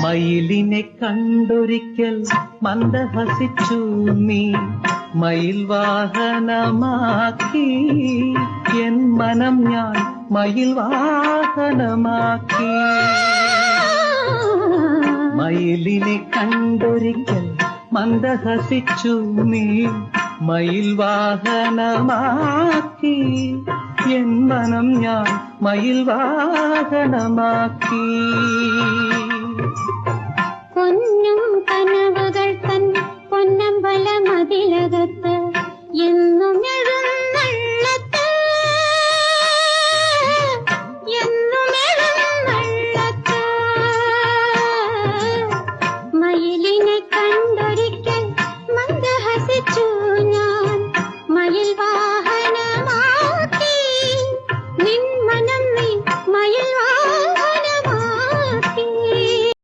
മയിലിനെ കണ്ടൊരിക്കൽ മന്ദഹസിച്ചു നീ, മയിൽ വാഹനമാക്കി എൻ മനം ഞാൻ മയിൽ വാഹനമാക്കി. മയിലിനെ കണ്ടൊരിക്കൽ മന്ദഹസിച്ചു നീ, മയിൽ വാഹനമാക്കി എൻ മനം ഞാൻ മയിൽ വാഹനമാക്കി.